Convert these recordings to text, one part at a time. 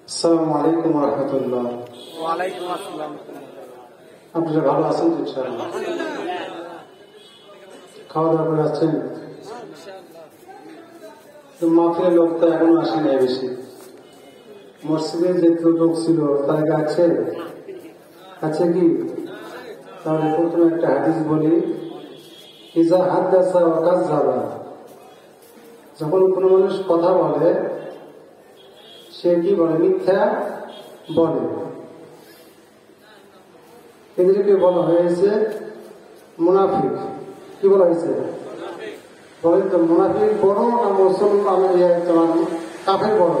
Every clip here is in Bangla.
আসসালামু আলাইকুম ওয়া রাহমাতুল্লাহ। ওয়া আলাইকুম আসসালাম। আপনারা ভালো আছেন ইনশাআল্লাহ? খাওয়া দাওয়া করে আছেন? তো মাহফিলের লোক তো এখনো আসে নাই বেশি। মসজিদে যে লোক ছিল তার কাছে আছে কি? তাহলে প্রথমে একটা হাদিস বলি, ইজা হাদাসা ওয়া কাযাবা, যখন কোনো মানুষ কথা বলে সে কি বলে? মিথ্যা বলে। এদেরকে বলা হয়েছে মুনাফিক। কি বলা হয়েছে? বলেন তো, মুনাফিক বড় না মুসলমান কাফের বড়?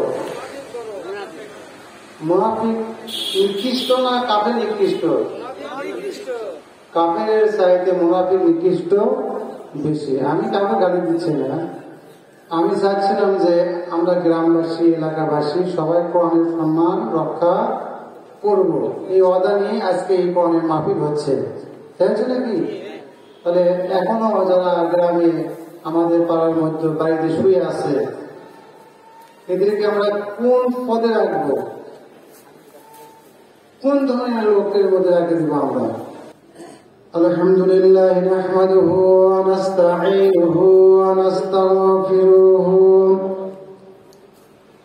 মুনাফিক নিকৃষ্ট না কাফের নিকৃষ্ট? কাফের চাইতে মুনাফিক নিকৃষ্ট বেশি। আমি কাউকে গালি দিচ্ছি না, আমি চাচ্ছিলাম যে আমরা গ্রামবাসী এলাকাবাসী সবাই কোরআনের সম্মান রক্ষা করব, এই ওয়াদা নিয়ে আজকে এই কোরআনের মাহফিল হচ্ছে, তাই হচ্ছে নাকি? তাহলে এখনো যারা গ্রামে আমাদের পাড়ার মধ্যে বাড়িতে শুয়ে আছে, এদেরকে আমরা কোন পদে রাখবো? কোন ধরনের লোকের মধ্যে রাখে দিব আমরা? আলহামদুলিল্লাহ নাহমাদুহু ওয়া নাস্তাঈনুহু ওয়া নাস্তাগফিরুহু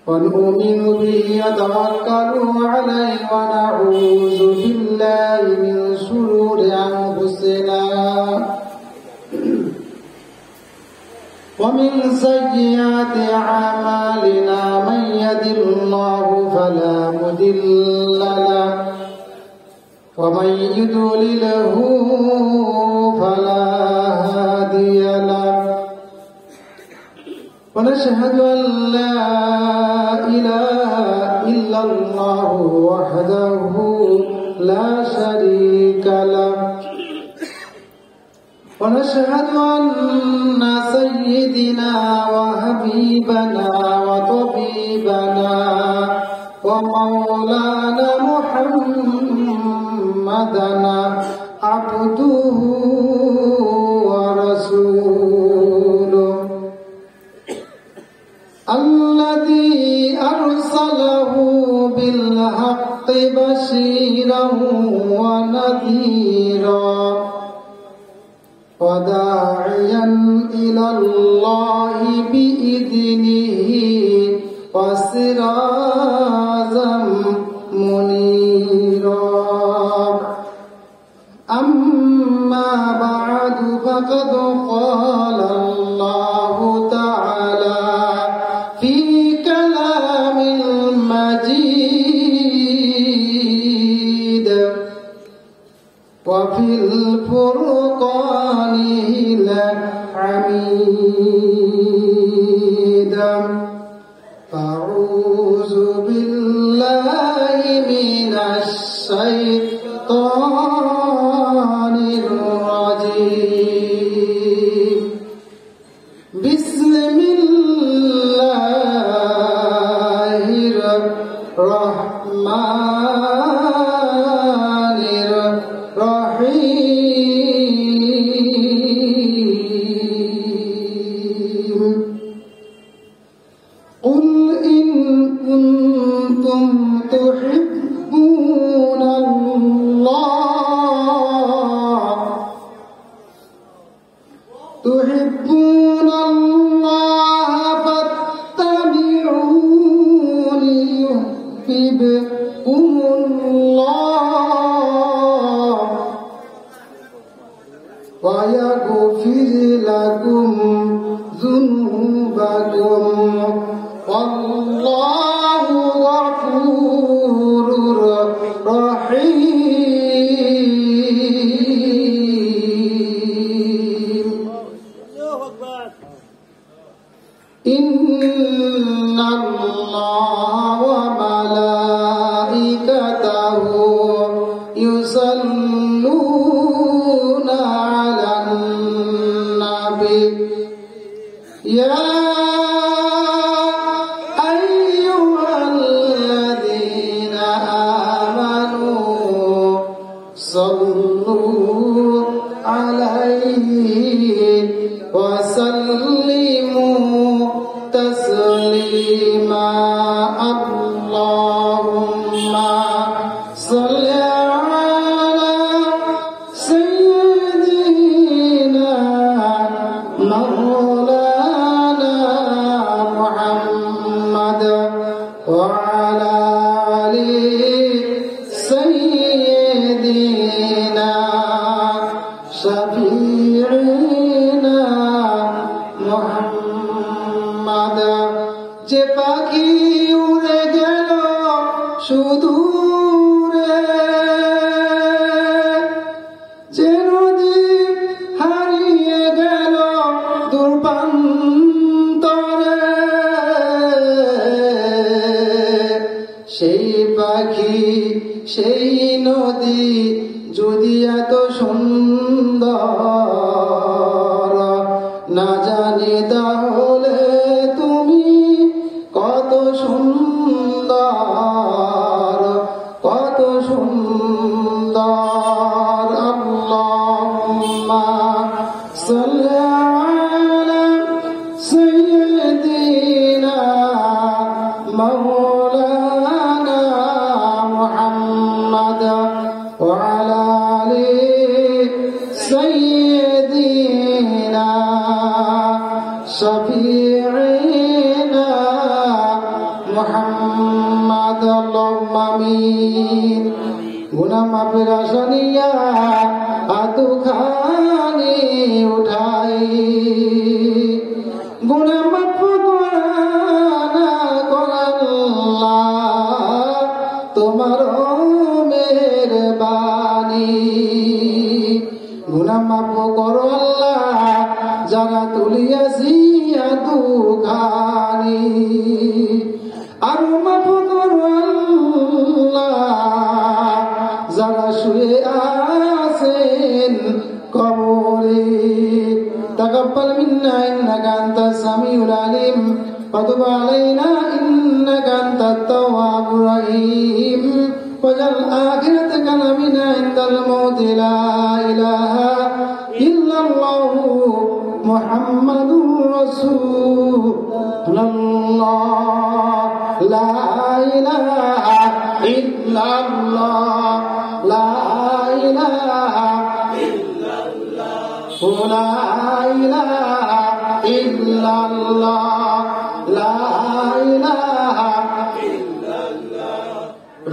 ওয়া নু'মিনু বিহি ওয়া তাওয়াক্কালু আলাইহি ওয়া নাউযু বিল্লাহি মিন শুরুরি আনফুসিনা ওয়া মিন সাইয়্যাতি আ'মালিনা মান ইয়াহদিল্লাহু ফালা মুদিল্লা লাহু ومن يضلله فلا هادي له ونشهد أن لا إله إلا الله وحده لا شريك له ونشهد أن سيدنا وحبيبنا وطبيبنا ومولانا محمدنا عبده ورسوله الذي أرسله بالحق بشيرا ونذيرا وداعيا إلى الله بإذنه وسراجا منيرا. أما بعد فقد قال الله تعالى في كلام المجيد وفي الفرقان الحميد. أعوذ بالله من الشيطان الرجيم. بسم الله الرحمن الرحيم. قل إن كنتم تحبون الله فاتبعوني يحببكم الله ويغفر لكم ذنوبكم والله غفور رحيم. إن الله وملائكته يصلون على النبي يا أيها الذين آمنوا صلوا عليه وسلموا تسليما. الله وعلى آل سيدنا شفيعنا محمد যে পাখি উড়ে গেল সুদূরে যে নদী হারিয়ে গেল দূরপ্রান্তরে সেই পাখি সেই নদী যদি এত সুন্দর না জানি তাহলে তুমি কত সুন্দর কত সুন্দর আল্লাহুম্মা সাল্লি আলা সাইয়্যিদিনা মাওলানা মুহাম্মাদ ওয়া আলা আলি সাইয়্যিদিনা শাফিঈনা মুহাম্মাদ আল্লাহুম্মা আমিন গুনাহ মাফের আশা নিয়া আতুখানি উঠাই গুনাহ মাফ করা আল্লাহ তোমার মেহেরবানি গুনাহ মাফ করো আল্লাহ যারা তুলিয়াছি আতুখানি আর মাফ করো আল্লাহ যারা শুয়ে আছেন কবরে তাকাব্বাল মিন্না ইন্নাকা আনতাস সামিউল আলিম ওয়া তুব আলাইনা ইন্নাকা আনতাত তাওয়াবুর রহিম ওয়াজাল আখিরাত কালামিনা ইনদাল মাউতি লা ইলাহা ইল্লাল্লাহু মুহাম্মাদুর রাসূলুল্লাহ লা ইলাহা ইল্লাল্লাহ লা ইলাহা ইল্লাল্লাহ লা ইলাহা ইল্লাল্লাহ লা ইলাহা ইল্লাল্লাহ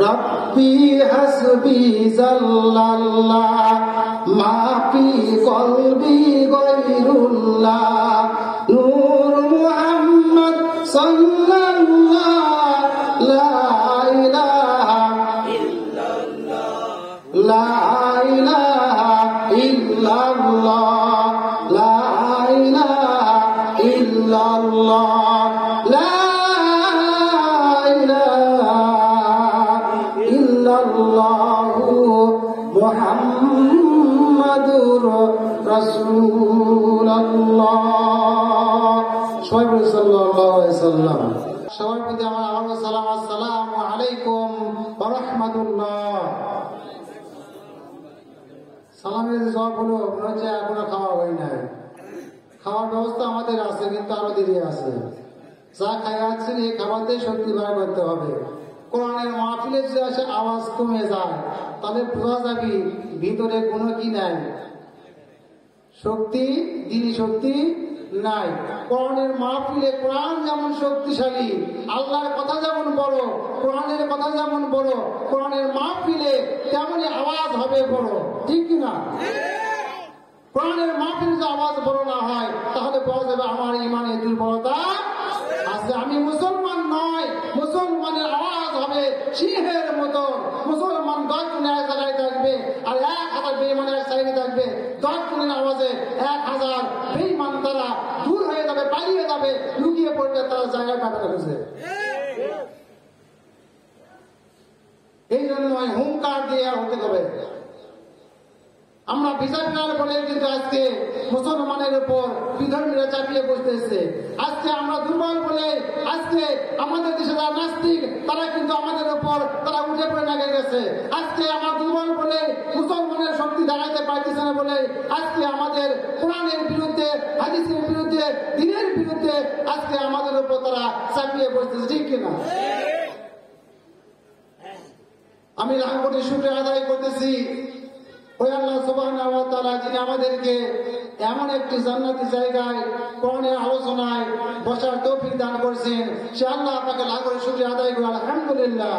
রব্বি হাসবি জাল্লাল্লাহ মা ফি কলবি গায়রুল্লাহ নূর মুহাম্মদ সাল্লাল্লাহ লা ইলাহা ইল্লাল্লাহ লা ইলাহা ইল্লাল্লাহ লা ইলাহা ইল্লাল্লাহ লা ইলাহা ইল্লাল্লাহু মুহাম্মাদুর রাসূলুল্লাহ সবাই বলে সাল্লাল্লাহু আলাইহি সাল্লাম সবার প্রতি আমার আরো সালাম আসসালামু আলাইকুম ওয়া রাহমাতুল্লাহ সালামের জবাব হলো মনে হচ্ছে এখনো খাওয়া হয় নাই খাওয়ার ব্যবস্থা আমাদের আছে কিন্তু আরো দেরি আছে যা খাই আছেন এই খাবারতে শক্তি বার করতে হবে কোরআনের মাহফিলে যদি আসে আওয়াজ কমে যায় তাহলে বোঝা যাবে ভিতরে কোনো কি নাই শক্তি দিনী শক্তি নাই কোরআনের মাহফিলে কোরআন যেমন শক্তিশালী আল্লাহর কথা যেমন বড় কোরআনের কথা যেমন বড় কোরআনের মাহফিলে তেমনই আওয়াজ হবে বড় ঠিক কিনা কোরআনের মাহফিলে যে আওয়াজ বড় না হয় তাহলে বোঝা যাবে আমার ইমানের দুর্বলতা আছে আমি মুসলমান নয় মুসলমানের আওয়াজ হবে সিংহের মতো মুসলমান 10 গুণে এক জায়গায় থাকবে আর 1000 বেঈমানের এক সাইডে থাকবে 10 গুণের আওয়াজে 1000 বেঈমান তারা দূর হয়ে যাবে পালিয়ে যাবে লুকিয়ে পড়বে তারা জায়গা কাটা খুঁজে এই জন্য হুঙ্কার দিয়ে হতে হবে আমরা বিচার না বলে কিন্তু আজকে মুসলমানের উপর বিধর্মীরা চাপিয়ে বসতেছে আজকে আমরা দুর্বল বলে আজকে আমাদের দেশে যারা নাস্তিক তারা কিন্তু আমাদের উপর তারা উঠে পড়ে লেগে গেছে আজকে আমরা দুর্বল বলে মুসলমানের শক্তি দেখাতে পারতেছে না বলে আজকে আমাদের কোরআনের বিরুদ্ধে হাদিসের বিরুদ্ধে দ্বীনের বিরুদ্ধে আজকে আমাদের উপর তারা চাপিয়ে বসতেছে ঠিক কিনা আমি লাখ কোটি শুকরিয়া আদায় করতেছি ওই আল্লাহ সুবহানাহু ওয়া তাআলা যিনি আমাদেরকে এমন একটি জান্নাতি জায়গায় কোরআনের আলোচনায় বসার তৌফিক দান করছেন, সে আল্লাহ আপনাকে লাখ করে শুকরিয়া আদায় করি আলহামদুলিল্লাহ।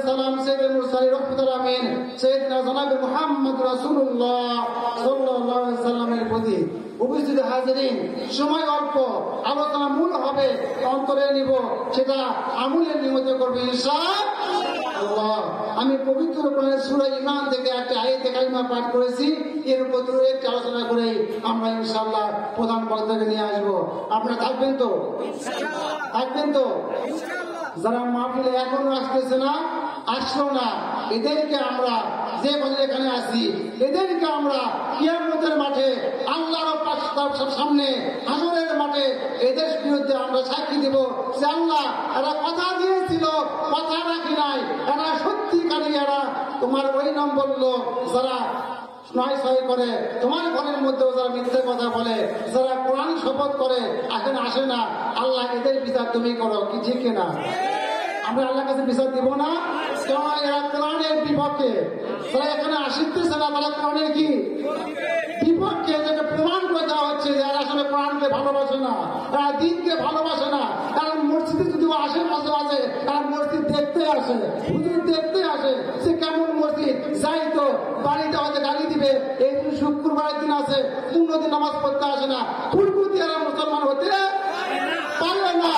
সালাম সৈয়দুল মুরসালিন রহমাতুল আমিন সৈয়দনা জনাবে মুহাম্মদ রাসূলুল্লাহ সাল্লাল্লাহু আলাইহি সাল্লামের প্রতি। উপস্থিত হাজিরিন, সময় অল্প, আলোচনা মূল হবে অন্তরে নিব, সেটা আমলের নিয়ত করবে ইনশাআল্লাহ। আমি পবিত্র কোরআনের সূরা ইমরান থেকে একটা আয়াতে কারিমা পাঠ করেছি, এর উপর একটু আলোচনা করে আমরা ইনশাআল্লাহ প্রধান বক্তাকে নিয়ে আসবো। আপনারা থাকবেন তো? থাকবেন তো? যারা মাহফিলে এখনো আসতেছে না, আসলো না, এদেরকে আমরা যে বছর এখানে আসি, এদেরকে আমরা কিয়ামতের মাঠে আল্লাহর সামনে হাসরের মাঠে এদের বিরুদ্ধে আমরা সাক্ষী দেব যে আল্লাহ এরা কথা দিয়েছিল, কথা রাখি নাই, এরা সত্যিকারী, এরা তোমার ওই নম্বর লোক যারা নয় ছয় করে, তোমার ঘরের মধ্যেও যারা মিথ্যে কথা বলে, যারা কোরআন শপথ করে এখন আসে না, আল্লাহ এদের বিচার তুমি করো, কি ঠিক কিনা? আমরা আল্লাহর কাছে বিচার দিব না? কারণ এরা কোরআনের বিপক্ষে, তারা এখানে আসতেছে না, তারা কোরআনের কি বিপক্ষে, যেটা প্রমাণ করে দেওয়া হচ্ছে যে এরা আসলে কোরআনকে ভালোবাসে না, এরা দিনকে ভালোবাসে না। কারণ মসজিদে যদি আসে মাঝে মাঝে, তারা মসজিদ দেখতে আসে, হুজুর দেখতে আসে, সে কেমন মসজিদ যাই তো বাড়িতে হয়তো গালি দিবে, এই দিন শুক্রবারের দিন আছে, 15 দিন নামাজ পড়তে আসে না, পূর্বতি এরা মুসলমান হতে পারে না,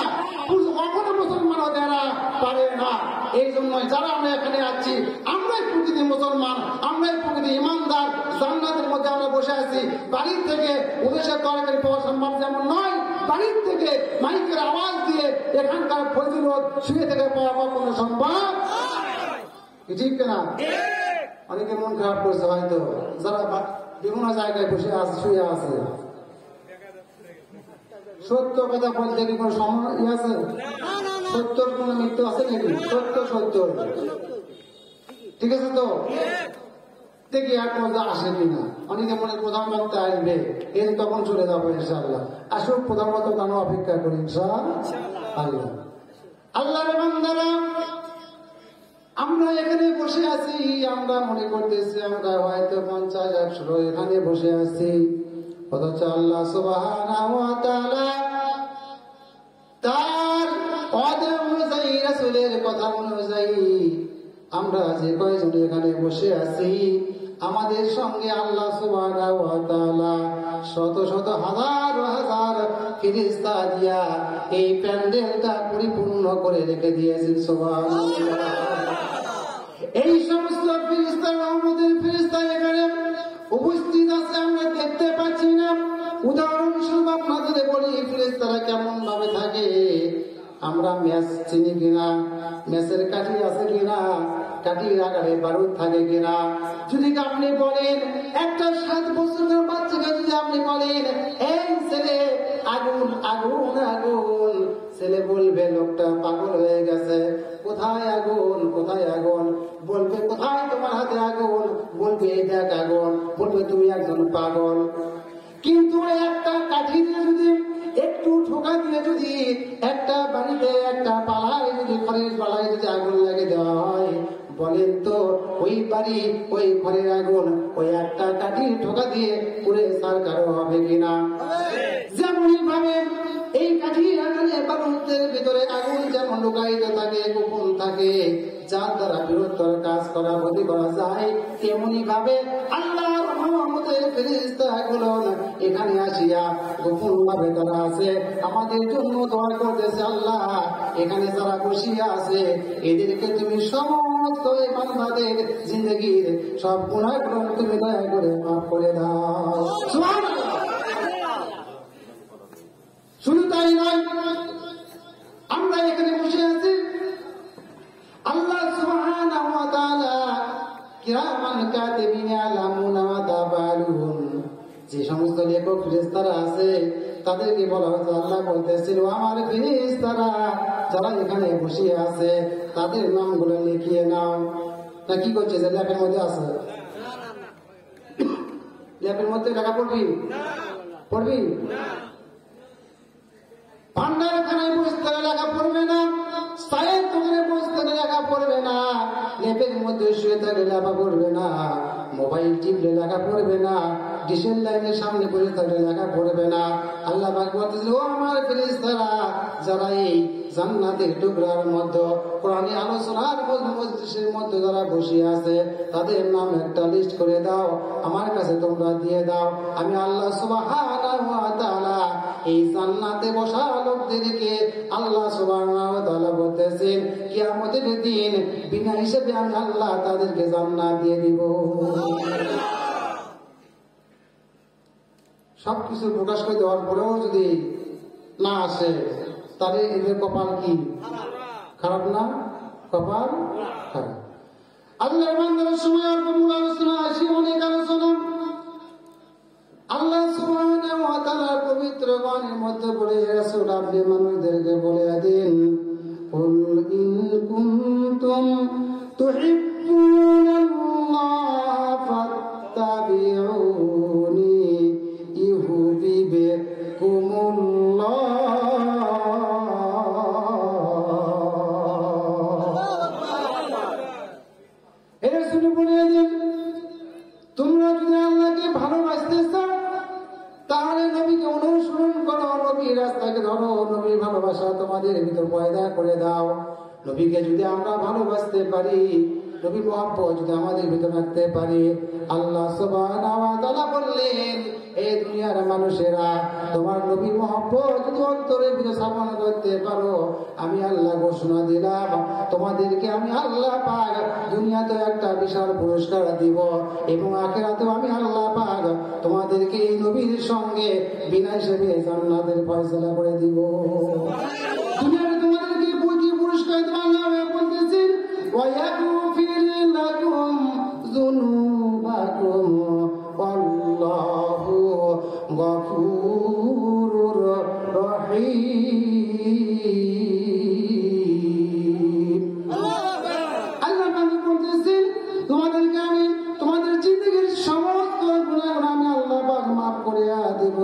কখনো মুসলমান হতে এরা পারে না। এই জন্য যারা আমরা এখানে আছি, আমরাই প্রকৃতি মুসলমান, আমরাই প্রকৃতি ইমানদার, জান্নাতের মধ্যে আমরা বসে আছি। বাড়ির থেকে উদেশের তরকারি পাওয়া সম্ভব যেমন নয়, বাড়ির থেকে মাইকের আওয়াজ দিয়ে এখানকার ফজিলত শুয়ে থেকে পাওয়া কোনো সম্ভব, ঠিক না? অনেকে মন খারাপ করছে হয়তো, যারা বিভিন্ন জায়গায় বসে আছে, শুয়ে আছে। সত্য কথা বলতে কি কোনো সময় আছে? সত্যর কোন মৃত্যু আছে নাকি? সত্য সত্য, ঠিক আছে তো? দেখি এক মধ্যে আসে কিনা। অনেকে মনে প্রধান বক্তা আসবে, এর তখন চলে যাবো ইনশাআল্লাহ। আসুক প্রধান বক্তা, আমরা অপেক্ষা করি ইনশাআল্লাহ। আল্লাহর বান্দারা, আমরা এখানে বসে আছি, আমরা মনে করতেছি আমরা হয়তো 50-100 এখানে বসে আছি, অথচ আল্লাহ সুবহানাহু ওয়া তাআলা তার ওয়াদা অনুযায়ী, রাসূলের কথা অনুযায়ী আমরা যে কয়জন এখানে বসে আছি, আমাদের সঙ্গে আল্লাহ সুবহানাহু ওয়া তাআলা শত শত হাজার হাজার ফেরেশতা দিয়া এই প্যান্ডেলটা পরিপূর্ণ করে রেখে দিয়েছেন। সুবহানাল্লাহ। এই সমস্ত ফেরেশতা, রহমতের ফেরেশতা এখানে উপস্থিত আছে, আমরা দেখতে পাচ্ছি না। উদাহরণস্বরূপ আপনাদের বলি, ফেরেশতারা কেমন ভাবে থাকে। আমরা ম্যাচ চিনি কিনা, ম্যাচের কাঠি আছে কিনা, কাঠির আকারে বারুদ থাকে কিনা। যদি আপনি বলেন একটা 7 বছরের বাচ্চাকে যদি আপনি বলেন এই ছেলে আগুন আগুন আগুন, ছেলে বলবে লোকটা পাগল হয়ে গেছে, কোথায় আগুন কোথায় আগুন, বলবে কোথায় তোমার হাতে আগুন, বলবে এই দেখ আগুন, বলবে তুমি একজন পাগল। কিন্তু একটা কাঠি দিয়ে যদি একটু ঠোকা দিয়ে যদি একটা বাড়িতে একটা পালায় যদি ঘরের পালায় যদি আগুন লাগিয়ে দেওয়া হয়, বলেন তো ওই বাড়ি ওই ঘরের আগুন ওই একটা কাঠি ঠোকা দিয়ে পুড়ে সরকার হবে কিনা? যেমনই ভাবে এই কাঠি আগুনের বারুদের ভিতরে আগুন যেমন লুকায়িত থাকে, গোপন থাকে, যার দ্বারা বৃহত্তর কাজ করা হতে করা যায়, তেমনি ভাবে আল্লাহর রহমতের ফেরেশতাগুলো এখানে আসিয়া গোপন ভাবে তারা আছে, আমাদের জন্য দোয়া করতেছে। আল্লাহ, এখানে যারা বসিয়া আছে এদেরকে তুমি সমস্ত বান্দাদের জিন্দগির সব গুনাহগুলো তুমি দয়া করে মাফ করে দাও। শুধু তাই নয়, আমরা এখানে বসে আছি, আল্লাহ সুবহানাহু ওয়া তাআলা কিরামান কাতিবিন ইয়ালামুনা মা তাফআলুন, যে সমস্ত লেখক ফেরেশতারা আছে তাদেরকে বলা হয়েছে, আল্লাহ বলতেছিল আমার ফেরেশতারা যারা এখানে বসে আছে তাদের নামগুলো লিখিয়ে নাও। না কি করছে, যে ল্যাপের মধ্যে আছে, ল্যাপের মধ্যে লেখা পড়বি পড়বি ভান্ডারখানায় বসতে লেখা পড়বে না, সায়ের দোকানে বসতে লেখা পড়বে না, লেপের মধ্যে শুয়ে থাকলে লেখা পড়বে না, মোবাইল টিপলে লেখা পড়বে না, ডিসেল লাইনের সামনে বসে থাকলে লেখা পড়বে না। আল্লাহ পাক বলতেছেন, ও আমার ফেরেশতারা, যারা এই জান্নাতের টুকরার মধ্যে কোরআনে আলোচনার মজলিসের মধ্যে যারা বসে আছে, তাদের নাম একটা লিস্ট করে দাও, আমার কাছে তোমরা দিয়ে দাও। আমি আল্লাহ সুবহানাহু ওয়া তাআলা এই জান্নাতে বসা লোকদেরকে আল্লাহ সুবহানাহু ওয়া তাআলা বলতেছেন, কিয়ামতের দিন বিনা হিসেবে আমি আল্লাহ তাদেরকে জান্নাত দিয়ে দিব। সবকিছু প্রকাশ করে দেওয়ার পরেও যদি না আসে, তাহলে এদের কপাল কি খারাপ না? কপাল খারাপ। আল্লাহর বান্দার সময় অল্প মূল আলোচনা আসি, অনেক আলোচনা। আল্লাহ সুবহানাহু ওয়া তাআলার পবিত্র বাণীর মধ্যে বলে রাসূল আপনি মানুষদেরকে বলে দিন, কুল ইন কুনতুম তুহিব্বুনাল্লাহ ফাত্তাবিউনি ইউহিব্বুকুমুল্লাহ। এর শুনে বলে দিন, তোমরা যদি আল্লাহকে ভালোবাসতে চাও তাহলে নবীকে অনুসরণ করো, নবীর রাস্তাকে ধরো, নবীর ভালোবাসা তোমাদের ভিতর পয়দা করে দাও। নবীকে যদি আমরা ভালোবাসতে পারি, নবী মহব্বত যদি আমাদের ভিতর রাখতে পারি, আল্লাহ সুবহানাহু ওয়া তাআলা বললেন, এই দুনিয়ার মানুষেরা তোমার নবীর মহব্বত যদি অন্তরের ভিতর স্থাপন করতে পারো, আমি আল্লাহ ঘোষণা দিলাম তোমাদেরকে আমি আল্লাহ পাক দুনিয়াতে একটা বিশাল পুরস্কার দিব, এবং আখিরাতেও আমি আল্লাহ পাক তোমাদেরকে এই নবীর সঙ্গে বিনা হিসেবে জান্নাতের ফয়সালা করে দিব। দুনিয়াতে তোমাদেরকে কি পুরস্কার দেব? আল্লাহ বলতেছেন, ওয়ায়াগফির লাকুম যুনুবাকুম ওয়াল্লাহু গফুরুর রহিম। আল্লাহ পাক বলতেছেন, তোমাদেরকে আমি তোমাদের জিন্দেগীর সমস্ত গুনাহ আমি আল্লাহ পাক মাফ করে দেব।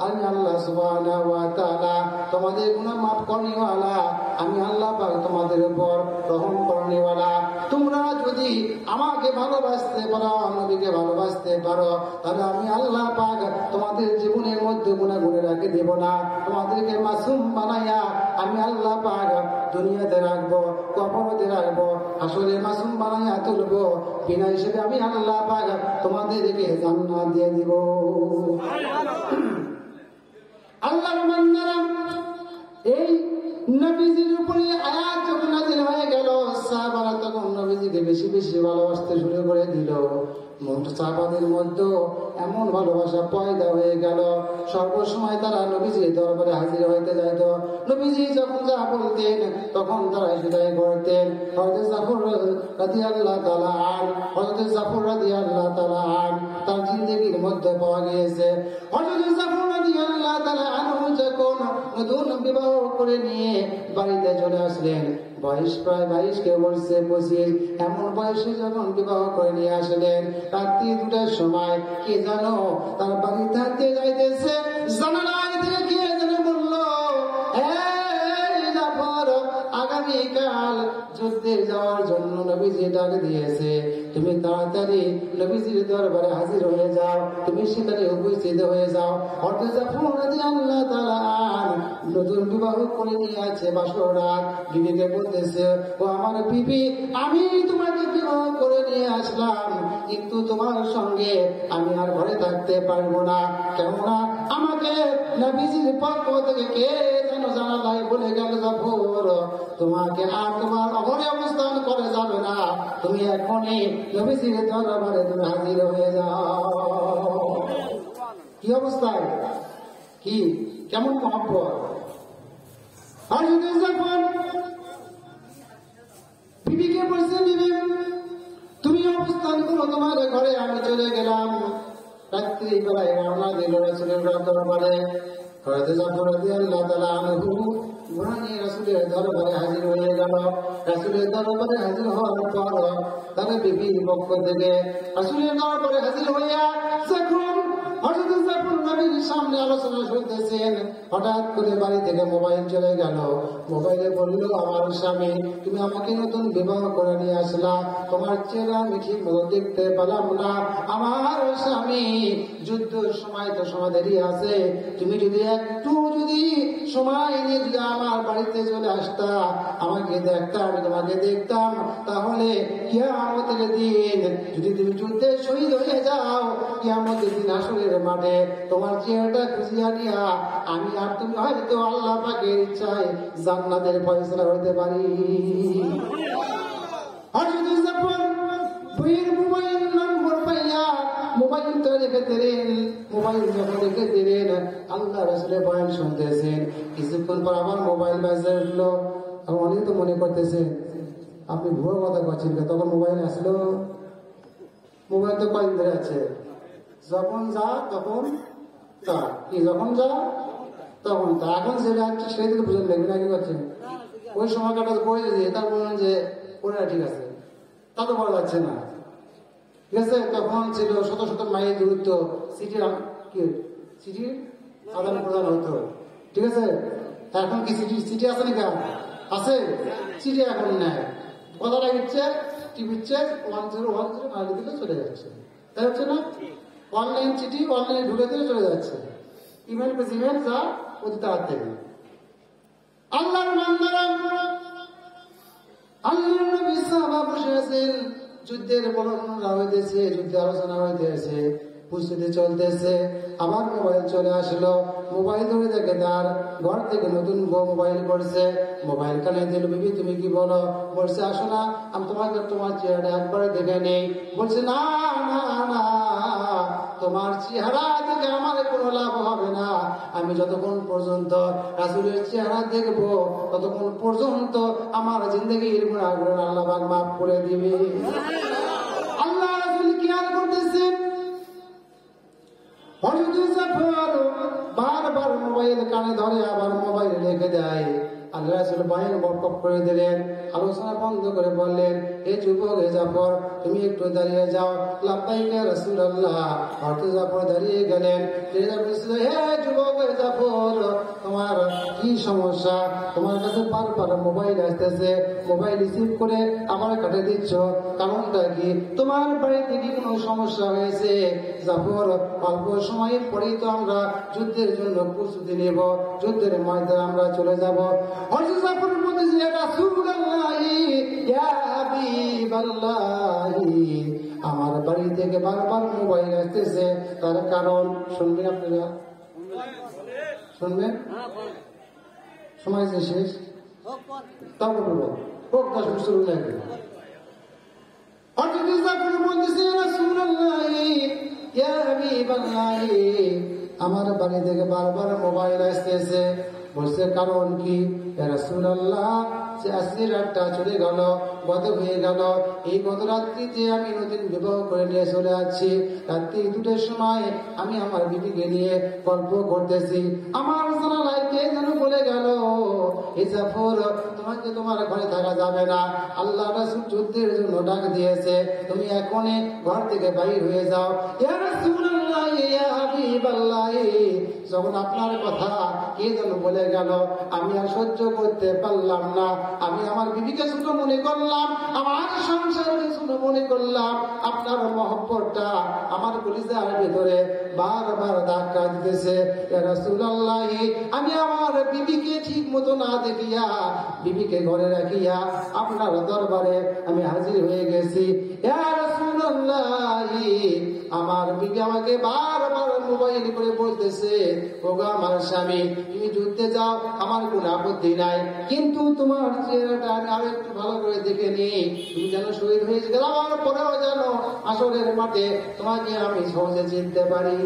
আমি আল্লাহ সুবহানাহু ওয়া তাআলা তোমাদের গুনাহ মাফ করনেওয়ালা, আমি আল্লাহ পাক তোমাদের উপর রহম করনেওয়ালা। তোমরা যদি আমাকে ভালোবাসতে পারো, নবীকে ভালোবাসতে পারো, তাহলে আমি আল্লাহ পাক তোমাদের জীবনের মধ্যে গুনাহ গুনে রাখে দেব না। তোমাদেরকে মাসুম বানাইয়া আমি আল্লাহ পাক দুনিয়াতে রাখবো, কবরতে রাখবো, আসলে মাসুম বানাইয়া তুলবো, বিনা হিসেবে আমি আল্লাহ পাক তোমাদেরকে জান্নাত দিয়ে দিব। আল্লাহর বান্দারা, এই নবীজির উপরে আয়াত যখন নাযিল হয়ে গেল, সাহাবারা তখন নবীজিকে বেশি বেশি ভালোবাসতে শুরু করে দিল। সাহাবাদের মধ্যে এমন ভালোবাসা পয়দা হয়ে গেল, সর্বসময় তারা নবীজির দরবারে হাজির হইতে যাইত। নবীজি যখন যা বলতেন তখন তারা সেটাই করতেন। হযরত জাফর রাদিয়াল্লাহু তাআলা আনহু, হযরত জাফর রাদিয়াল্লাহু তাআলা আনহু তার জিন্দেগীর মধ্যে পাওয়া গিয়েছে। হযরত জাফর রাদিয়াল্লাহু তাআলা আনহু যখন নতুন বিবাহ করে নিয়ে বাড়িতে চলে আসলেন, বয়স প্রায় 22, কেউ বলছে 25, এমন বয়সে যখন বিবাহ করে নিয়ে আসলেন, রাত্রি 2টার সময় কে জানো তার বাড়িতে হাঁটতে যাইতেছে, জানালায় থেকে কে যেন বললো, জাফর আগামীকাল যুদ্ধে যাওয়ার জন্য নবীজি ডাক দিয়েছে, তুমি তাড়াতাড়ি নবীজির দরবারে হাজির হয়ে যাও, তুমি সেখানে উপস্থিত হয়ে যাও। হযরত জাফর রাদিয়াল্লাহু তাআলা আনহু নতুন বিবাহ করে নিয়ে আছে, বাসর রাত, বিবিকে বলতেছে, ও আমার বিবি, আমি তোমাকে বিবাহ করে নিয়ে আসলাম, কিন্তু তোমার সঙ্গে আমি আর ঘরে থাকতে পারবো না, কেননা আমাকে নবীজির পক্ষ থেকে কে যেন জানালায় বলে গেল, জাফর তোমাকে আর তোমার ঘরে অবস্থান করে যাবে না, তুমি এখনই নবীজির দরবারে তুমি হাজির হয়ে যাও। কি অবস্থায়, কি কেমন মহব্বত! হযরত জাফর বিবিকে বলছে, বিবি তুমি অবস্থান করো তোমার ঘরে, আমি চলে গেলাম। রাত্রি বেলায় রওনা দিল রাসূলের দরবারে। হযরত জাফর রাদিয়াল্লাহু তাআলা আনহু ঘোড়া নিয়ে রাসূলের দরবারে হাজির হয়ে গেল। রাসূলের দরবারে হাজির হওয়ার পর তার বিবির পক্ষ থেকে রাসূলের দরবারে হাজির হইয়া যখন হযরত জাফর নবীর সামনে আলোচনা শুনতেছেন, হঠাৎ করে বাড়ি থেকে মোবাইল চলে গেল। মোবাইলে বলল, আমার স্বামী, তুমি আমাকে নতুন বিবাহ করে নিয়ে আসলা, তোমার চেহারা আমি ঠিক মতো দেখতে পেলাম না। আমার স্বামী, যুদ্ধের সময় তো সময় দেরি আছে, তুমি যদি একটু সময় নিয়ে যদি আমার বাড়িতে চলে আসতা, আমাকে দেখতা, আমি তোমাকে দেখতাম, তাহলে কিয়ামতের দিন যদি তুমি যুদ্ধে শহীদ হয়ে যাও, কিয়ামতের দিন হাসরের মাঠে তোমার চেহারাটা খুঁজিয়া নিয়া আমি আর তুমি হয়তো আল্লাহ পাকের ইচ্ছায় জান্নাতের ফয়সালা হইতে পারি। হযরত জাফর বইয়ের মোবাইল নম্বর পাইয়া মোবাইলটা রেখে দিলেন। মোবাইল যখন রেখে দিলেন, আল্লাহ রাসূলের বয়ান শুনতেছেন। কিছুক্ষণ পর আবার মোবাইল বাজে উঠলো। অনেক তো মনে করতেছেন আপনি ভুয়ো কথা করছেন, তখন মোবাইল আসলো। মোবাইল তো কয়েক ধরে আছে, যখন যা তখন তা, কি যখন যা তখন তা। এখন যেটা হচ্ছে সেই দিকে বুঝে দেখবেন কি করছেন, ওই সময় কাটা করে দিয়ে তার বললেন যে ওরা ঠিক আছে, তা তো বলা যাচ্ছে না। ঠিক আছে, তখন ছিল শত শত মাইল দূরত্ব, সিটির আদান প্রদান হতো। ঠিক আছে, এখন কি সিটি আছে নাকি? আছে, সিটি এখন নেয়। কথাটা হচ্ছে টিভির চেক 1010 মাইল দিকে চলে যাচ্ছে, তাই হচ্ছে না? অনলাইন চিঠি অনলাইনে ঢুকে দিয়ে চলে যাচ্ছে, ইমেল পেজ ইমেল যা অতি তাড়াতাড়ি। আল্লাহর বান্দারা, আল্লাহর নবী সাহাবা বসে আছেন, যুদ্ধের বর্ণনা হইতেছে, যুদ্ধে আলোচনা হইতেছে, প্রস্তুতি চলতেছে। আবার মোবাইল চলে আসলো। মোবাইল ধরে দেখে তার ঘর থেকে নতুন বউ মোবাইল করছে। মোবাইল কানে দিল, বিবি তুমি কি বলো? বলছে, আসো না, আমি তোমার চেহারা একবারে দেখে নেই। বলছে, না না না, তোমার চেহারা দেখে আমার কোনো লাভ হবে না। আমি যতক্ষণ পর্যন্ত রাসূলের চেহারা দেখবো ততক্ষণ পর্যন্ত আমার জিন্দগির গুনাহগুলো আল্লাহ পাক মাফ করে দিবে। আল্লাহ রাসূল খেয়াল করতেছেন, হযরত জাফর বারবার মোবাইল কানে ধরে আবার মোবাইল রেখে দেয়। আল্লাহ রাসূল বাহিনী বরকত করে দিলেন, আলোচনা বন্ধ করে বললেন, হে যুবক, হে জাফর, তুমি একটু দাঁড়িয়ে যাও। লাব্বাইক ইয়া রাসূলুল্লাহ। হযরত জাফর দাঁড়িয়ে গেলেন। হে যুবক, হে জাফর, তোমার কি সমস্যা? তোমার কাছে বারবার মোবাইল আসতেছে, মোবাইল রিসিভ করে আবার কাটে দিচ্ছ, কারণটা কি? তোমার বাড়িতে কি কোনো সমস্যা হয়েছে? জাফর, অল্প সময়ের পরেই তো আমরা যুদ্ধের জন্য প্রস্তুতি নেব, যুদ্ধের ময়দানে আমরা চলে যাব। হযরত জাফর বলতেছে, ইয়া রাসূলুল্লাহ, ইয়া হাবিবাল্লাহ, আমার বাড়ি থেকে বারবার মোবাইল আসতেছে, তার কারণ শুনবেন আপনারা? শুনবেন? সময় যে শেষ, তাও বলবো, হোক 10 মিনিট শুরু লাগবে। হযরত জাফর বলতেছে, ইয়া রাসূলুল্লাহ, ইয়া হাবিবাল্লাহ, আমার বাড়ি থেকে বারবার মোবাইল আসতেছে। বলছে, কারণ কি? ইয়া রাসূলুল্লাহ, যে আজকে রাতটা চলে গেল, গত হয়ে গেল। এই গত রাত্রিতে আমি নতুন বিবাহ করে নিয়ে চলে আসছি। রাত্রি 2টার সময় আমি আমার বিবিকে নিয়ে গল্প করতেছি, আমার জানালায় কে যেন বলে গেল, হে জাফর, তোমাকে তোমার ঘরে থাকা যাবে না, আল্লাহ রাসূল যুদ্ধের জন্য ডাক দিয়েছে, তুমি এখনই ঘর থেকে বাইর হয়ে যাও। ইয়া রাসূলুল্লাহ, ইয়া হাবিবাল্লাহ, যখন আপনার কথা কে যেন বলে গেল, আমি আর সহ্য করতে পারলাম না। আমি আমার বিবিকে ছোট মনে করলাম, আমার সংসারকে ছোট মনে করলাম। আপনার মহব্বতটা আমার কলিজার ভেতরে বারবার ধাক্কা দিতেছে। ইয়া রাসূলুল্লাহ, আমি আমার বিবিকে ঠিক মতো না দেখিয়া, বিবিকে ঘরে রাখিয়া আপনার দরবারে আমি হাজির হয়ে গেছি। ইয়া রাসূলুল্লাহ, আমার বিবি আমাকে বারবার মোবাইল করে বলতেছে, ওগো আমার স্বামী, তুমি যুদ্ধে যাও, আমার কোনো আপত্তি নাই, কিন্তু তোমার চেহারাটা আমি আরো একটু ভালো করে দেখে নিই, তুমি যেন শহীদ হয়ে গেলে আমার পরেও যেন আসরের মাঠে তোমাকে আমি সহজে চিনতে পারি।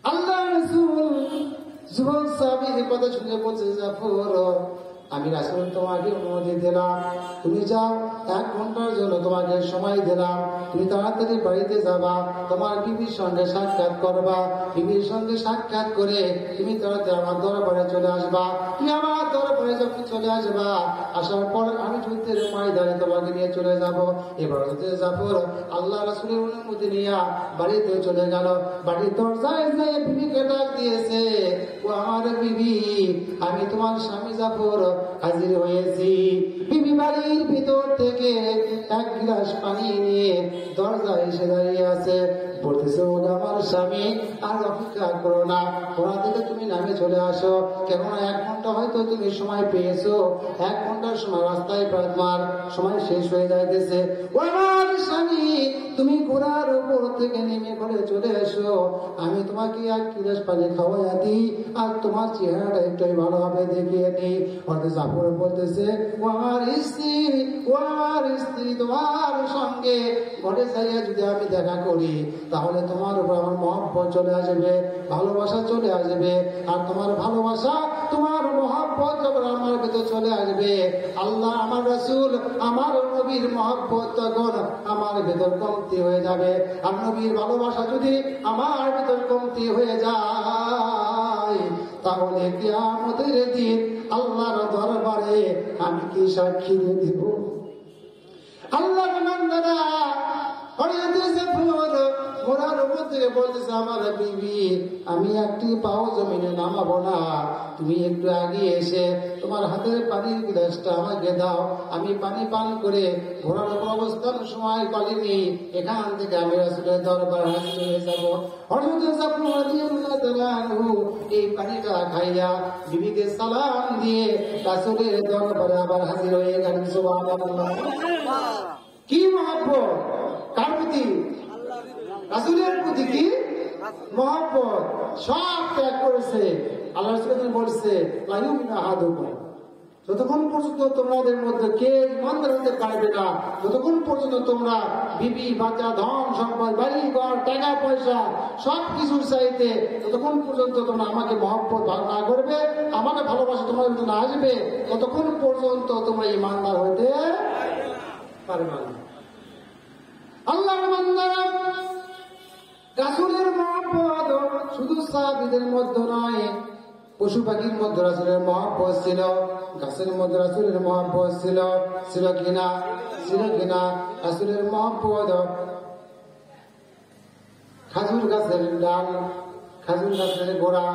আল্লাহ রাসূল যুবক সাহাবীর কথা শুনে বলছে, জাফর, আমি রাসূল তোমাকে অনুমতি দিলাম, তুমি যাও, 1 ঘন্টার জন্য তোমাকে সময় দিলাম, তুমি তাড়াতাড়ি বাড়িতে যাবা, তোমার বিবির সঙ্গে সাক্ষাৎ করবা, বিবির সঙ্গে সাক্ষাৎ করে তুমি তাড়াতাড়ি আমার দরবারে চলে আসবা। তুমি আমার দরবারে যখন চলে আসবা, আসার পর আমি যুদ্ধের ময়দানে তোমাকে নিয়ে চলে যাব। এবার জাফর আল্লাহ রাসূলের অনুমতি নিয়ে বাড়িতে চলে গেল। বাড়ির দরজায় যে বিবিকে ডাক দিয়েছে, ও আমার বিবি, আমি তোমার স্বামী জাফর হাজির হয়েছি। বিবি বাড়ির ভিতর থেকে এক গ্লাস পানি নিয়ে দরজায় এসে দাঁড়িয়ে আছে, বলতেছে, ও আমার স্বামী, আর অপেক্ষা করো না, ওরা থেকে তুমি নামে চলে আসো, কেননা 1 ঘন্টা হয়তো তুমি সময় পেয়েছো, 1 ঘন্টার সময় রাস্তায় তোমার সময় শেষ হয়ে যাইতেছে। ও আমার স্বামী, তুমি ঘোড়ার উপর থেকে নেমে করে চলে এসো, আমি তোমাকে 1 গ্লাস পানি খাওয়াইয়া দিই, আর তোমার চেহারাটা একটু ভালোভাবে দেখিয়ে দিই। হয়তো জাফর বলতেছে, ও আমার স্ত্রী, ও আমার স্ত্রী, তোমার সঙ্গে ঘরে যাইয়া যদি আমি দেখা করি, তাহলে তোমার উপর আমার মহব্বত চলে আসবে, ভালোবাসা চলে আসবে, আর তোমার ভালোবাসা, তোমার মহব্বত যখন আমার ভিতর চলে আসবে, আল্লাহ, আমার রাসূল, আমার নবীর মহব্বত তখন আমার ভিতর কমতি হয়ে যাবে। আর নবীর ভালোবাসা যদি আমার ভিতর কমতি হয়ে যায়, তাহলে কিয়ামতের দিন আল্লাহর দরবারে আমি কি সাক্ষী দিয়ে দিব? আল্লাহর বান্দারা ঘোড়ার উপর থেকে বলতেছে, আমার বিবি, আমি একটি পাও জমিনে নামাবো না, তুমি একটু আগে এসে তোমার হাতের পানির গ্লাসটা আমাকে দাও, আমি পানি পান করে ঘোড়ার উপর অবস্থান সময় পালিনি, এখান থেকে আমি রাসূলের দরবার হাজির হয়ে যাবো। হযরত জাফর রাদিয়াল্লাহু তাআলা আনহু এই পানিটা খাইয়া বিবিকে সালাম দিয়ে রাসূলের দরবারে আবার হাজির হয়ে গেলেন। সুবহানাল্লাহ। কি মহব্বত! কার প্রতি? রাসূলের প্রতি। কি মহব্বত! সব ত্যাগ করেছে। আল্লাহ রাসূল বলছে, লা ইউমিনু আহাদুকুম, যতক্ষণ পর্যন্ত তোমাদের মধ্যে কে ইমানদার হতে পারবে না, যতক্ষণ পর্যন্ত তোমরা বিবি বাচ্চা, ধন সম্পদ, বাড়ি ঘর, টাকা পয়সা সবকিছুর চাইতে ততক্ষণ পর্যন্ত তোমরা আমাকে মহব্বত না করবে, আমাকে ভালোবাসা তোমাদের মধ্যে না আসবে, ততক্ষণ পর্যন্ত তোমরা ইমানদার হতে পারবে না। আল্লাহর বান্দারা, রাসূলের মহব্বত শুধু সাহাবীদের মধ্যে নয়, পশু পাখির মধ্যে রাসূলের মহব্বত ছিল, গাছের মধ্যে রাসূলের মহব্বত ছিল। ছিল কিনা? ছিল কিনা? রাসূলের মহব্বত খাজুর গাছের ডাল, খাজুর গাছের গোড়া,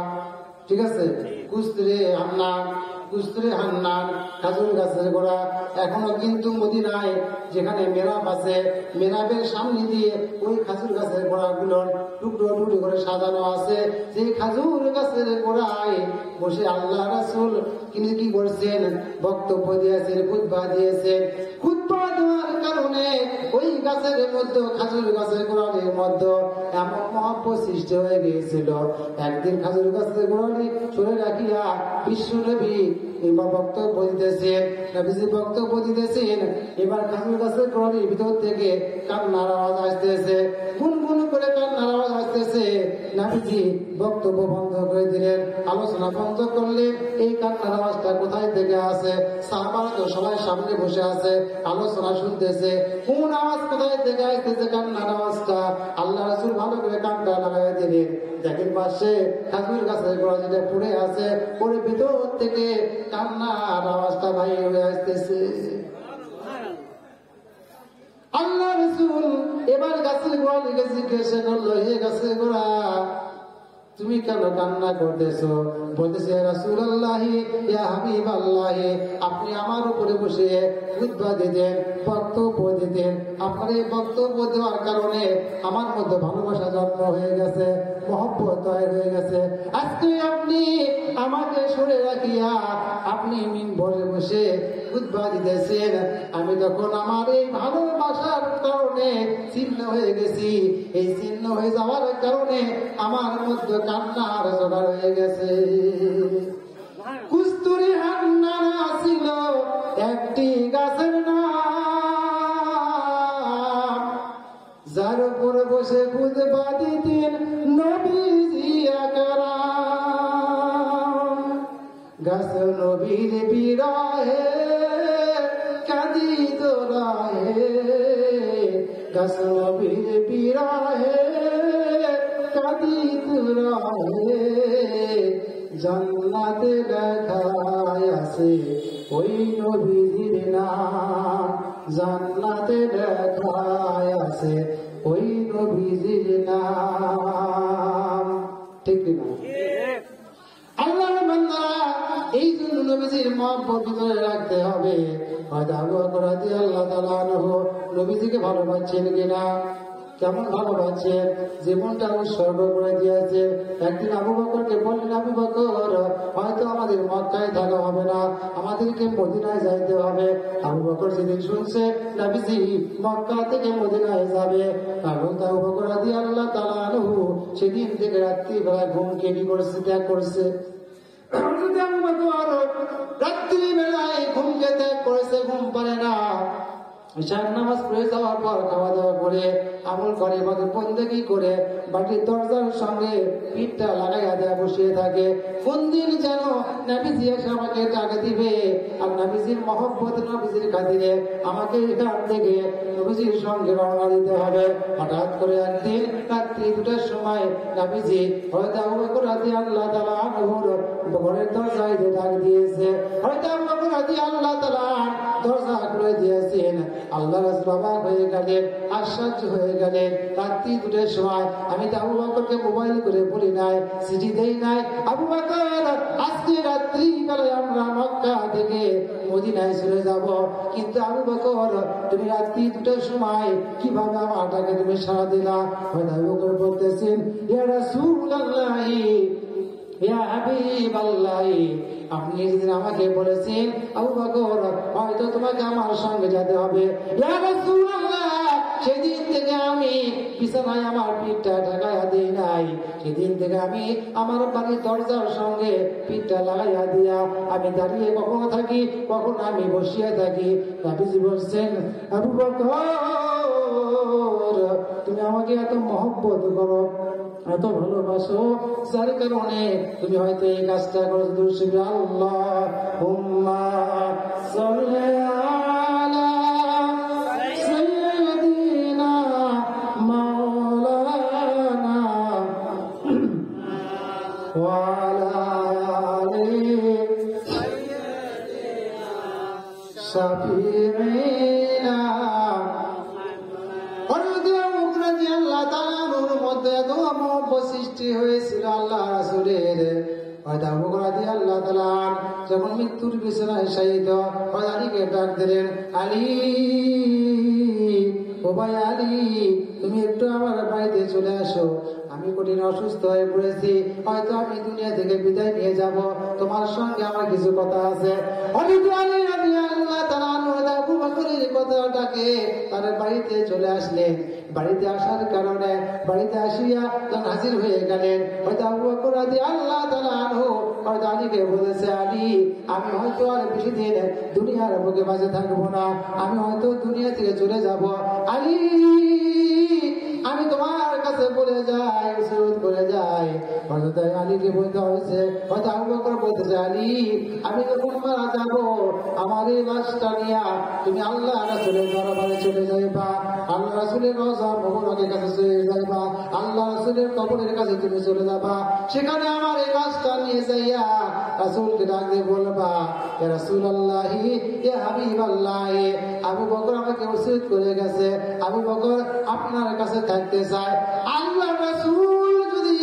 ঠিক আছে, কুস্তরে হান্নান, কুস্তরে হান্নান, খাজুর গাছের গোড়া। এখনো কিন্তু মদিনায় যেখানে মেরাব আছে, মেরাবের সামনে দিয়ে ওই খাজুর গাছের গোড়াগুলোর টুকরো টুকরো করে সাজানো আছে। সেই খাজুর গাছের গোড়ায় বসে আল্লাহ রাসূল তিনি কি করছেন? বক্তব্য দিয়েছেন, খুতবা দিয়েছেন। খুতবা দেওয়ার কারণে ওই গাছের মধ্যে, খাজুর গাছের গোড়ালির মধ্যে এমন মহব্বত সৃষ্টি হয়ে গিয়েছিল। একদিন খাজুর গাছের গোড়ালি চলে রাখিয়া বিশ্ব নবী এবার বক্তব্য দিতেছেন, নবীজি বক্তব্য দিতেছেন। এবার খাজুর গাছের গোড়ালির ভিতর থেকে কান্নার আওয়াজ আসতেছে, গুনগুন করে কান্নার আওয়াজ আসতেছে। নবীজি বক্তব্য বন্ধ করে দিলেন, আলোচনা বন্ধ করলেন। এই কান্নার আওয়াজটা কোথায় থেকে আসে? সাহাবারা তো সবাই সামনে বসে আছে, আলোচনা শুনতেছে। কোন আওয়াজ কোথায় থেকে আসতেছে? কান্নার আওয়াজটা। আল্লাহ রাসূল ভালো করে কান্না লাগাই দিলেন। দেখেন পাশে খাজুর গাছের গোড়া যেটা পড়ে আছে, ওর ভিতর থেকে কান্নার আওয়াজটা বাইরে হয়ে আসতেছে। আল্লাহ রাসূল এবার গাছের গোড়ালিকে জিজ্ঞাসা করলো, হে গাছের গোড়া, তুমি কেন কান্না করতেছো? বলতেছে, রাসূলুল্লাহ, ইয়া হাবিবাল্লাহ, আপনি আমার উপরে বসে খুতবা দিতেন, বক্তব্য দিতেন। আপনার এই বক্তব্য দেওয়ার কারণে আমার মধ্যে ভালোবাসা জন্ম হয়ে গেছে, মহব্বত তৈরি হয়ে গেছে। আজকে আপনি আমাকে সরে রাখিয়া আপনি মিম্বরে বসে খুতবা দিতেছেন। আমি তখন আমার এই ভালোবাসার কারণে ছিন্ন হয়ে গেছি। এই ছিন্ন হয়ে যাওয়ার কারণে আমার মধ্যে কান্নার জোগাড় হয়ে গেছে। কুস্তুরি হান্নানা ছিল একটি গাছের নাম, যার উপর বসে খুতবা দিতেন নবীজি আকরাম। গাছ নবীর বিরহে কাঁদিত রাহে, গাছ নবীর বিরহে কাঁদিত রাহে, জান্নাতে লেখাই আছে ওই নবীজির নাম, জান্নাতে লেখাই আছে ওই নবীজির নাম। ঠিক না? আল্লাহর বান্দা, এই জন্য নবীজির মহব্বত ভিতরে রাখতে হবে। হয়তো আবু বকর রাদিয়াল্লাহু তাআলা আনহু নবীজিকে ভালোবাসছেন কিনা, কেমন ভালোবাসছেন, জীবনটা উৎসর্গ করে দিয়েছে। একদিন আবু বকরকে বললেন, আবু বকর, হয়তো আমাদের মক্কায় থাকা হবে না, আমাদেরকে মদিনায় যাইতে হবে। আবু বকর যেদিন শুনছে নবীজি মক্কা থেকে মদিনায় যাবে, কারণ আবু বকর রাদিয়াল্লাহু তাআলা আনহু সেদিন থেকে রাত্রিবেলা ঘুমকে কি করছে, ত্যাগ করছে। রাত্রিবেলায় ঘুমকে ত্যাগ করেছে, ঘুম পারে না। ঈশার নামাজ পড়ে যাওয়ার পর খাওয়া দাওয়া করে আমল করে বন্দেগী করে বাড়ির দরজার সঙ্গে পিঠটা লাগাইয়া দেয়া বসিয়ে থাকে। কোন দিন যেন নবীজি এসে আমাকে ডাক দিবে, আর নবীজির মহব্বত, নবীজির খাতিরে আমাকে এখান থেকে নবীজির সঙ্গে রওনা দিতে হবে। হঠাৎ করে একদিন রাত্রি 2টার সময় নবীজি হয়তো আবু বকর রাদিয়াল্লাহু তাআলা আনহুর ঘরের দরজায় ডাক দিয়েছে। হয়তো আবু বকর রাদিয়াল্লাহু তাআলা দরজা খুলে দিয়েছেন। আল্লাহ রাসূল অবাক হয়ে গেলেন, আশ্চর্য হয়ে গেলেন। রাত্রি 2টার সময় আমি তো আবু বকরকে মোবাইল করে বলি নাই, চিঠি দেই নাই, আবু বকর আজকে রাত্রি বেলায় আমরা মক্কা থেকে মদিনায় চলে যাব, কিন্তু আবু বকর তুমি রাত্রি 2টার সময় কিভাবে আমার ডাকে তুমি সাড়া দিলা? আবু বকর বলতেছেন, ইয়া রাসূলুল্লাহ, ইয়া হাবিবাল্লাহ, আপনি যেদিন আমাকে বলেছেন আবু বকর হয়তো তোমাকে আমার সঙ্গে যেতে হবে, ইয়া রাসূলুল্লাহ, সেদিন থেকে আমি বিছানায় আমার পিঠটা ঢাকাইয়া দিই নাই, সেদিন থেকে আমি আমার বাড়ির দরজার সঙ্গে পিঠটা লাগাইয়া দিয়া আমি দাঁড়িয়ে কখনো থাকি, কখনো আমি বসিয়া থাকি। নবীজি বলছেন, আবু বকর, তুমি আমাকে এত মহব্বত করো, এত ভালোবাসো, যার কারণে তুমি হয়তো এই কাজটা করছো। দুরূদ আল্লাহুম্মা সাল্লি আলা সাইয়্যিদিনা মাওলানা ওয়া আলা আলি সাফিঈনা। মধ্যে এত মহব্বত সৃষ্টি হয়েছিল আল্লাহ রাসূলের। আবু বকর রাদিয়াল্লাহু তাআলা যখন মৃত্যুর বিছানায় শায়িত, আলীকে ডাক দিলেন, আলী, ও ভাই আলী, তুমি একটু আমার বাড়িতে চলে আসো, আমি কঠিন অসুস্থ হয়ে পড়েছি, হয়তো আমি দুনিয়া থেকে বিদায় নিয়ে যাব, তোমার সঙ্গে আমার কিছু কথা আছে। আবু বকরের কথাটাকে তার বাড়িতে চলে আসলেন। বাড়িতে আসার কারণে বাড়িতে আসিয়া যখন হাজির হয়ে গেলেন, হয়তো আবু বকর রাদিয়াল্লাহু তাআলা আনহু হয়তো আলীকে বলেছে, আলী, আমি হয়তো আর বেশি দিন দুনিয়ার বুকে বাঁচে থাকবো না, আমি হয়তো দুনিয়া থেকে চলে যাব। আলী, আমি তোমার কাছে বলে যাই, অনুরোধ করে যাই। হয়তো তাই আলীকে বলতে হয়েছে, হয়তো আবু বকর বলতেছে, আলী, আমি যখন মারা যাব, আমার এই লাশটা নিয়ে তুমি আল্লাহ রাসূলের দরবারে চলে যাইবা, আল্লাহ রাসূলের রওজা মোবারকের কাছে চলে যাইবা, আল্লাহ রাসূলের কবরের কাছে তুমি চলে যাবা, সেখানে আমার এই লাশটা নিয়ে যাইয়া রাসূলকে ডাক দিয়ে বলবা, ইয়া রাসূলুল্লাহ, ইয়া হাবিবাল্লাহ, আবু বকর আমাকে ওসিয়ত করে গেছে, আবু বকর আপনার কাছে থাকতে চায়। আল্লাহ রাসূল যদি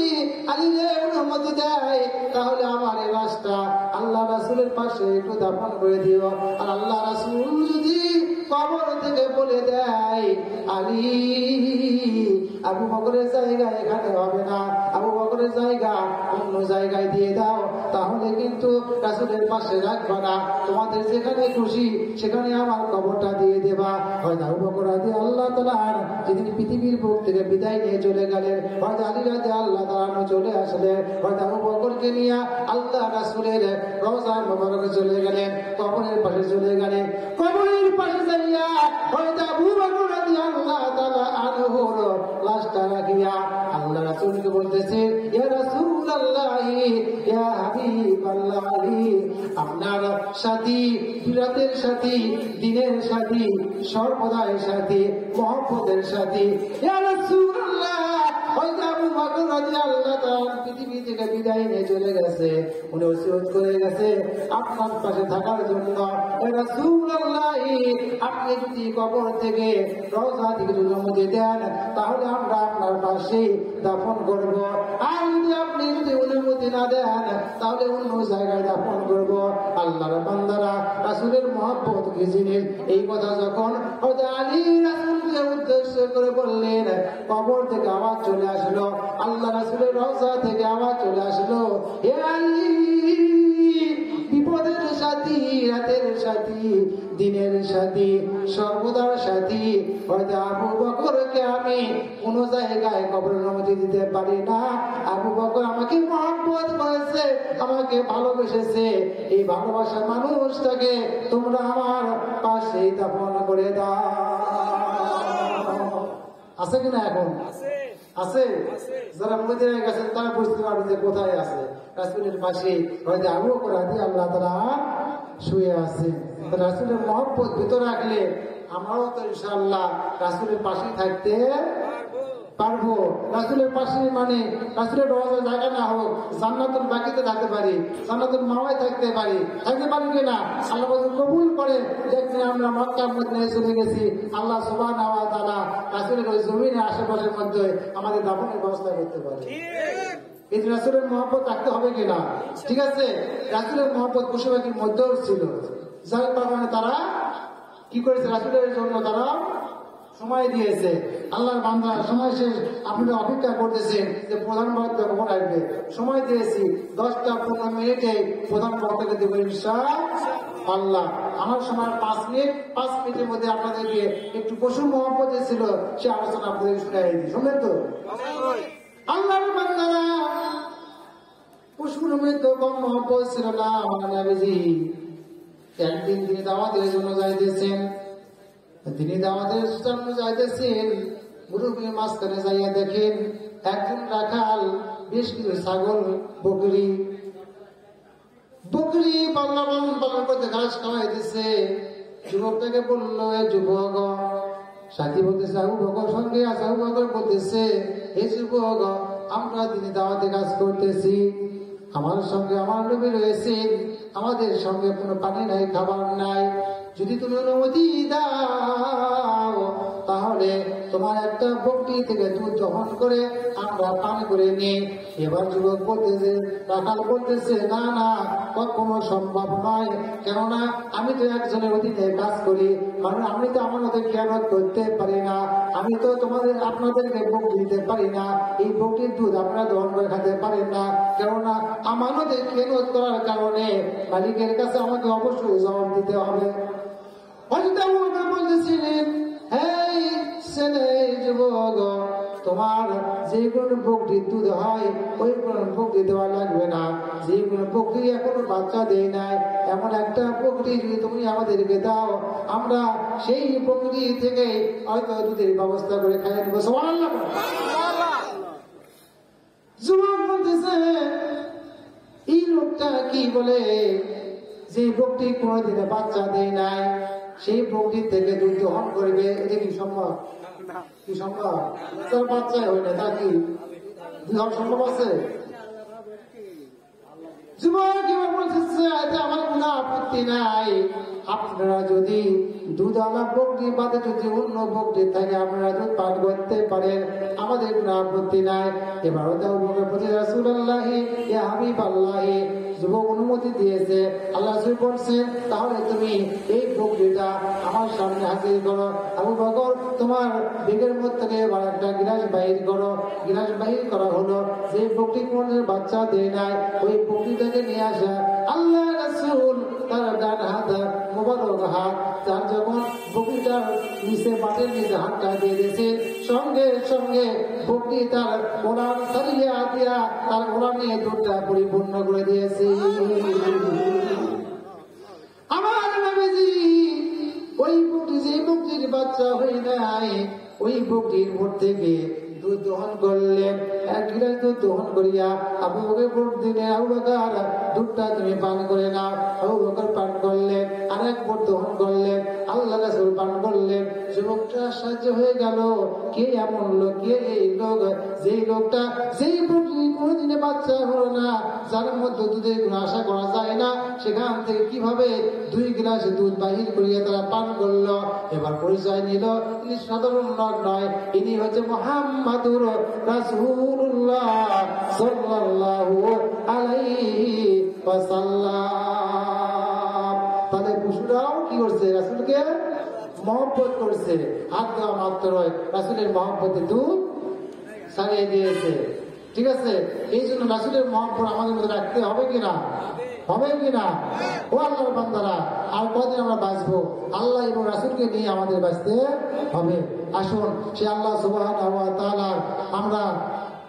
আলীকে অনুমতি দেয়, তাহলে আমার এই লাশটা আল্লাহ রাসূলের পাশে একটু দাফন করে দিও। আর আল্লাহ রাসূল যদি কবর থেকে বলে দেয়, আলী, আবু বকরের জায়গা এখানে হবে না, আবু বকরের জায়গা অন্য জায়গায় দিয়ে দাও, তাহলে কিন্তু রাসূলের পাশে রাখবা না, তোমাদের যেখানে খুশি সেখানে আমার কবরটা দিয়ে দেবা। হয়তো আবু বকর রাদিয়াল্লাহু তাআলা যেদিন পৃথিবীর বুক থেকে বিদায় নিয়ে চলে গেলেন, হয়তো আলী রাদিয়াল্লাহু তাআলা চলে আসলেন, হয়তো আবু বকরকে নিয়ে আল্লাহ রাসূলের রওজা মোবারকে চলে গেলেন, কবরের পাশে চলে গেলেন। কবরের পাশে যাইয়া হয়তো আবু বকর রাদিয়াল্লাহু তাআলা আনহুর লাশটা রাখিয়া আল্লাহ রাসূলকে বলতেছেন, ইয়া রাসূলুল্লাহ, ইয়া হাবিবাল্লাহ, আপনার সাথী, বিরাতের সাথী, দিনের সাথী, সর্বদার সাথী, মহব্বতের সাথী, ইয়া রাসূলুল্লাহ। হয়তো আবু বকর রাদিয়াল্লাহু তাআলা পৃথিবী থেকে বিদায় নিয়ে চলে গেছে, উনি ওসিয়ত করে গেছে আপনার পাশে থাকার জন্য। রাসূলুল্লাহ, আপনি যদি কবর থেকে রওজা থেকে যদি অনুমতি দেন তাহলে আমরা আপনার পাশে দাফন করব, আর যদি আপনি যদি অনুমতি না দেন তাহলে অন্য জায়গায় দাফন করব। আল্লাহর বান্দারা, রাসূলের মহব্বত কি জিনিস, এই কথা যখন হযরত আলী রাসূলকে উদ্দেশ্য করে বললেন, কবর থেকে আওয়াজ চলে আসলো, আল্লাহ রাসূলের রওজা থেকে আওয়াজ চলে আসলো, হে আলী, বিপদের সাথী, রাতের সাথী, দিনের সাথী, সর্বদার সাথী হয়তো আবু বকরকে আমি কোন জায়গায় কবরের অনুমতি দিতে পারি না। আবু বকর আমাকে মহব্বত করেছে, আমাকে ভালোবেসেছে, এই ভালোবাসার মানুষটাকে তোমরা আমার পাশে দাফন করে দাও। আছে কিনা? এখন আছে। যারা মদিনায় গেছেন তারা বুঝতে পারবে যে কোথায় আছে। রাসূলের পাশে হয়তো আবু বকর রাদিয়াল্লাহু তাআলা শুয়ে আছে। রাসূলের মহব্বত ভিতরে রাখলে আমরাও তো ইনশাআল্লাহ রাসূলের পাশে থাকতে পারবো। রাসূলের পাশে মানে রাসূলের রওজা জায়গা না হোক, জান্নাতুল বাকিতে থাকতে পারি, জান্নাতুল মাওয়ায় থাকতে পারি কিনা? আল্লাহ কবুল করে। দেখছেন আমরা মক্কা মদিনায় চলে গেছি, আল্লাহ সুবহানাহু ওয়া তাআলা রাসূলের ওই জমিনের আশেপাশের মধ্যে আমাদের দাফনের ব্যবস্থা করতে পারে। এই রাসূলের মহব্বত রাখতে হবে কিনা? ঠিক আছে। রাসূলের মহব্বত পশুপাখির মধ্যেও ছিল, যার কারণে তারা কি করেছে, রাসূলের জন্য তারা সময় দিয়েছে। আল্লাহর বান্দা সময় শেষ, আপনারা অপেক্ষা করতেছেন যে প্রধান বক্তা কখন আসবে। সময় দিয়েছি 10-15 মিনিটে প্রধান বক্তাকে দেবো ইনশাআল্লাহ। আমার সময় 5 মিনিট, 5 মিনিটের মধ্যে আপনাদেরকে একটু পশু মহব্বত ছিল সে আলোচনা আপনাদের শুনে দিই। শুনলেন তো? আল্লাহর বান্দারা, পশুর মধ্যে কম মহব্বত ছিল না। আমার নবীজি একদিন তিনি দাওয়াতের জন্য যাইতেছেন, তিনি দাওয়াতের জন্য যাইতেছেন, মুরুব্বি মাঝখানে যাইয়া দেখেন একজন রাখাল বেশ কিছু ছাগল বকরি পালন করতে ঘাস খাওয়াইতেছে। যুবকটাকে বললো, এ যুবক, সাথী বলতেছে আবু বকর সঙ্গে আছে। আবু বকর বলতেছে, হে যুবক, আমরা তিনি দাওয়াতে কাজ করতেছি, আমার সঙ্গে আমার নবী রয়েছেন, আমাদের সঙ্গে কোনো পানি নাই, খাবার নাই, যদি তুমি অনুমতি দাও তাহলে তোমার একটা বকরি থেকে দুধ দহন করে আমরা পান করে নিই। এবার যুবক বলতেছে, রাখাল বলতেছে, না না, কখনো সম্ভব নয়, কেননা আমি তো একজনের অধীনে কাজ করি, কারণ আমি তো আমাদের খেয়ানত করতে পারি না, আমি তো আপনাদেরকে বকরি দিতে পারি না, এই বকরির দুধ আপনারা দহন করে খেতে পারেন না, কেননা আমাদের খেয়ানত করার কারণে মালিকের কাছে আমাকে অবশ্যই জবাব দিতে হবে। বলতেছিলেন, এই ছেলে, যুবক, তোমার যে কোনো বকরির দুধ হয় ওই কোনো বকরি দেওয়া লাগবে না, যে কোনো বকরি এখনো বাচ্চা দেয় নাই, এমন একটা বকরি যদি তুমি আমাদেরকে দাও, আমরা সেই বকরি থেকে হয়তো দুধের ব্যবস্থা করে খাইয়ে নেবো। সুবহানাল্লাহ। যুবক বলতেছে, এই লোকটা কি বলে, যে বকরি কোনোদিনে বাচ্চা দেয় নাই সেই বকরি থেকে দুধ দহন করবে, এটা কি সম্ভব? কি সম্ভব? তার বাচ্চাই হয় না, তা কি দুধ সম্ভব আছে? যুবক এবার বলতেছে, আমার কোনো আপত্তি নাই, আপনারা যদি দুধ আলা বকরি বাদে যদি অন্য বকরি থাকে আপনারা দুধ পান করতে পারেন, আমাদের কোনো আপত্তি নাই। এবার রাসূলুল্লাহ, ইয়া হাবিবাল্লাহ, যুবক অনুমতি দিয়েছে। আল্লাহ রাসূল বলছেন, তাহলে তুমি এই বকরিটা আমার সামনে হাজির করো। আবু বকর, তোমার বেগের মধ্যে থেকে এবার একটা গিলাস বাহির করো। গিলাস বাহির করা হলো, যে বকরি কোন বাচ্চা দেয় নাই ওই বকরিটাকে নিয়ে আসা। আল্লাহ রাসূল তার ডান হাত মোবারক হাত, তার যখন বকরিটার নিচে মাটির নিচে হাতটা দিয়ে দিয়েছে, সঙ্গে সঙ্গে বকরি তার ওলান ছাড়িয়ে দিয়া তার ওলান নিয়ে দুধটা পরিপূর্ণ করে দিয়েছে। আমার নবীজি ওই বকরি, যে বকরির বাচ্চা হয়ে নাই, ওই বকরির ভোর থেকে দুধ দহন করলেন। 1 গিলাস দুধ দহন করিয়া আবু বকর দিনে, আবু বকর দুধটা তুমি পান করে নাও। আবু বকর পান করলেন, আরেক ভোর দহন করলেন, আল্লাহ রাসূল পান করলেন। যুবকটা সাহায্য হয়ে গেল, কে এমন লোক, কে এই লোক, যেই লোকটা যেই কোনোদিনে বাচ্চা হলো না, যার মধ্যে দুধের কোনো আশা করা যায় না, সেখান থেকে কিভাবে 2 গ্লাস দুধ বাহির করিয়া তারা পান করলো। এবার পরিচয় নিল, ইনি সাধারণ লোক নয়, ইনি হচ্ছে মুহাম্মাদুর রাসূলুল্লাহ সাল্লাল্লাহু আলাইহি ওয়াসাল্লাম। তাহলে পশুরাও কি করছে? রাসূলকে মহব্বত করছে, হাত দেওয়া মাত্র রাসূলের মহব্বতে দুধ ছাড়িয়ে দিয়েছে। ঠিক আছে, এই জন্য রাসূলের মহব্বত আমাদের মধ্যে রাখতে হবে কিনা? হবে কিনা? ও আল্লাহর বান্দারা, আর কদিন আমরা বাঁচবো? আল্লাহ এবং রাসূলকে নিয়ে আমাদের বাঁচতে হবে। আসুন সে আল্লাহ সুবহানাহু ওয়া তাআলার আমরা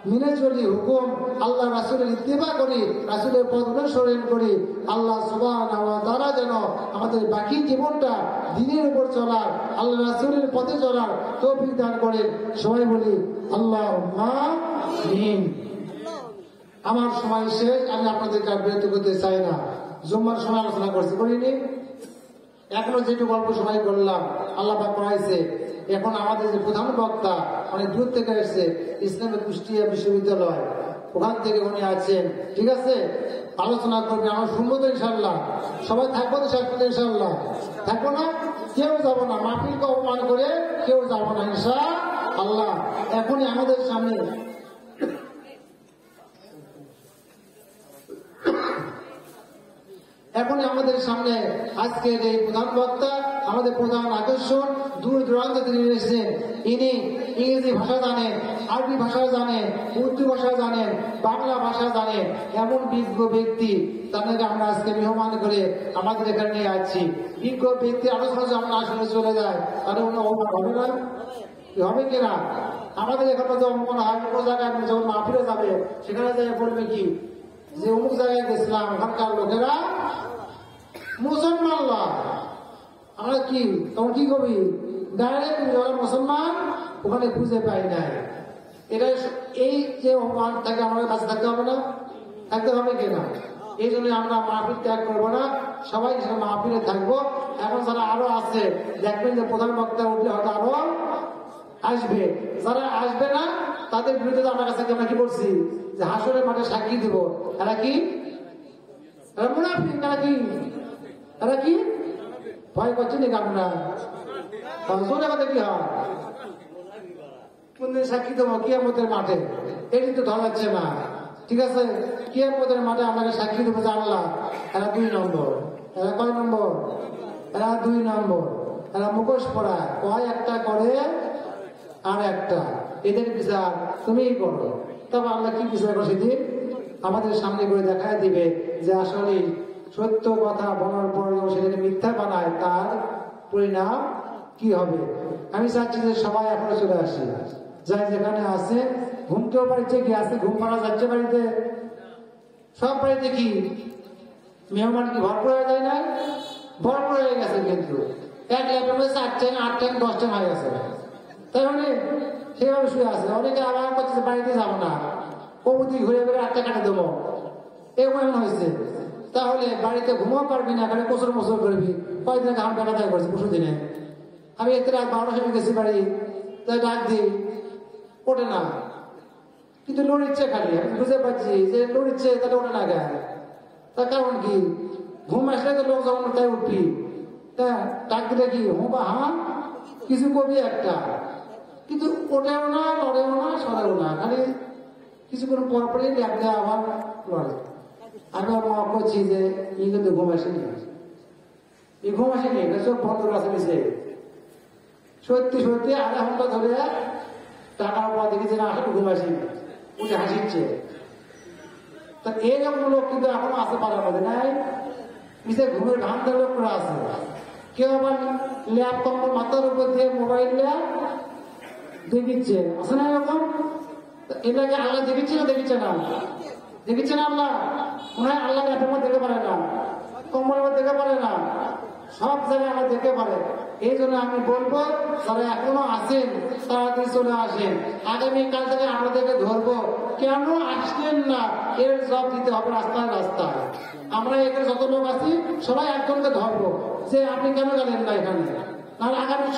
মেনে চলি, হুকুম আল্লাহ রাসূলের ইত্তেবা করি, রাসূলের পথ অনুসরণ করি। আল্লাহ সুবহানাহু ওয়া তাআলা যেন আমাদের বাকি জীবনটা দ্বীনের উপর চলার, আল্লাহ রাসূলের পথে চলার তৌফিক দান করেন। সবাই বলি আল্লাহুম্মা আমিন। আমার সময় শেষ, আমি আপনাদেরকে আর বিরত করতে চাই না। জুম্মার সময় আলোচনা করছি, করিনি? এখনো যেটুকু অল্প সময় করলাম, আল্লাহ পাক করাইছে। এখন আমাদের যে প্রধান বক্তা অনেক দূর থেকে এসছে, ইসলামের কুষ্টিয়া বিশ্ববিদ্যালয়, ওখান থেকে উনি আছেন। ঠিক আছে, আলোচনা করবে, আমরা শুনবো তো ইনশাল্লাহ। সবাই থাকবো তো সাথে ইনশাল্লাহ? থাকবো না? কেউ যাবো না, মাহফিলকে অপমান করে কেউ যাবো না ইনশাআল্লাহ। এখনই আমাদের সামনে আজকের এই প্রধান বক্তা, আমাদের প্রধান আকর্ষণ, দূর দূরান্ত থেকে এসেছেন। ইনি ইংরেজি ভাষা জানেন, আরবি ভাষা জানেন, উর্দু ভাষা জানেন, বাংলা ভাষা জানেন, এমন বিজ্ঞ ব্যক্তি। তাদেরকে আমরা আজকে মেহমান করে আমাদের এখানে নিয়ে আসছি। বিজ্ঞ ব্যক্তি আলোচনা আমরা আসলে চলে যায়, তাহলে অন্য অপমান হবে না? হবে কিনা? আমাদের এখানে তো অঙ্কন হয়, অন্য জায়গায় যখন মাহফিলে যাবে, সেখানে যাই বলবে কি যে অমুক জায়গায় গেছিলাম, ওখানকার লোকেরা মুসলমান লয়। আমরা কি তখন কি কবি? ডাইরেক্ট যারা মুসলমান ওখানে খুঁজে পাই নাই। এটা এই যে অপমান থাকে আমাদের কাছে থাকতে হবে না? থাকতে হবে কিনা? এই জন্য আমরা মাহফিল ত্যাগ করবো না, সবাই মাহফিলে থাকবো। এখন যারা আরো আছে দেখবেন যে প্রধান বক্তা উঠলে হয়তো আরো আসবে। যারা আসবে না তাদের বিরুদ্ধে আমার কাছে আমরা কি বলছি যে হাসরের মাঠে সাক্ষী দিব। এরা কি? এরা মুনাফিক। এরা কি? এরা কি ভয় করছেন নাকি আপনারা? জোরে কথা কি হয়? কোনদিন সাক্ষী দেবো? কিয়ামতের মাঠে। এটি তো ধরা যাচ্ছে না। ঠিক আছে, কিয়ামতের মাঠে আমাকে সাক্ষী দেবো যে আল্লাহ এরা 2 নম্বর। এরা কয় নম্বর? এরা 2 নম্বর। এরা মুখোশ পড়া, কয় একটা করে আর একটা। এদের বিচার তুমিই করো। তবে আল্লাহ কি বিচার করে সেদিন আমাদের সামনে করে দেখায় দিবে যে আসলে সত্য কথা বলার পরেও সেটাকে মিথ্যা বানায়, তার পরিণাম কি হবে। আমি চাচ্ছি যে সবাই এখনো চলে আসি, যাই যেখানে আছে। ঘুমতেও বাড়িতে কি আছে? ঘুম পাড়া যাচ্ছে বাড়িতে? সব বাড়িতে কি মেহমান কি ভরপুর হয়ে যায় না? ভরপুর হয়ে গেছে, কিন্তু এক ল্যাপটপে 4 ট্যাং 8 ট্যাং 10 ট্যাং হয়ে গেছে। তাই মানে সেভাবে শুয়ে আছে। অনেকে আবার করছে বাড়িতে যাবো না, কবুতি ঘুরে ঘুরে 8টা কাটে দেবো, এমন হয়েছে। তাহলে বাড়িতে ঘুমাও পারবি না, এখানে কোসর মোসর করবি। কয়েকদিন ঘাম বেড়াদায় করছে, পরশু দিনে আমি এতে রাত 12টার সময় গেছি বাড়ি, তাই ডাক দিই, ওঠে না। কিন্তু লড়িচ্ছে খালি, আমি বুঝতে পারছি যে লড়িচ্ছে, তাহলে ওঠে না গায়ে। তার কারণ কি? ঘুম আসলে তো লোক যখন তাই উঠবি, তা ডাক দিলে কি হু বা হা কিছু কবি একটা, কিন্তু ওঠেও না, লড়েও না, সরেও না, খালি কিছুক্ষণ পর পরই ল্যাপ দেওয়া আবার লড়ে। আমি আমার করছি যে ই কিন্তু ঘুম আসেনি, এই ঘুম আসেনি, সব বন্ধ আছে মিশে। সত্যি সত্যি আধা ঘন্টা ধরে টাকার পর দেখেছি না, আসলে ঘুম আসেনি, উঠে হাসিচ্ছে। তা এইরকম লোক কিন্তু এখনো আসতে পারে আমাদের নাই, মিশে ঘুমের ভান্ডার লোক করে আছে। কেউ আবার ল্যাপ কম্বল মাথার উপর দিয়ে মোবাইল ল্যাপ দেখিচ্ছে, আছে না এরকম? এটাকে আল্লাহ দেখিচ্ছে না? দেখিচ্ছে না? দেখিচ্ছে না আল্লাহ? মনে হয় আল্লাহ ল্যাপের মধ্যে দেখতে পারে না, কম্বলের মধ্যে দেখতে পারে না, সব জায়গায় আমরা দেখতে পারে। এই জন্য আমি বলবো যারা এখনো আছেন তাড়াতাড়ি চলে আসেন। আগামীকাল থেকে আমাদেরকে ধরবো, কেন আসলেন না এর জবাব দিতে হবে রাস্তায় রাস্তায়। আমরা এখানে যত লোক আছি সবাই একজনকে ধরবো যে আপনি কেন গেলেন না এখানে, নাহলে আগামী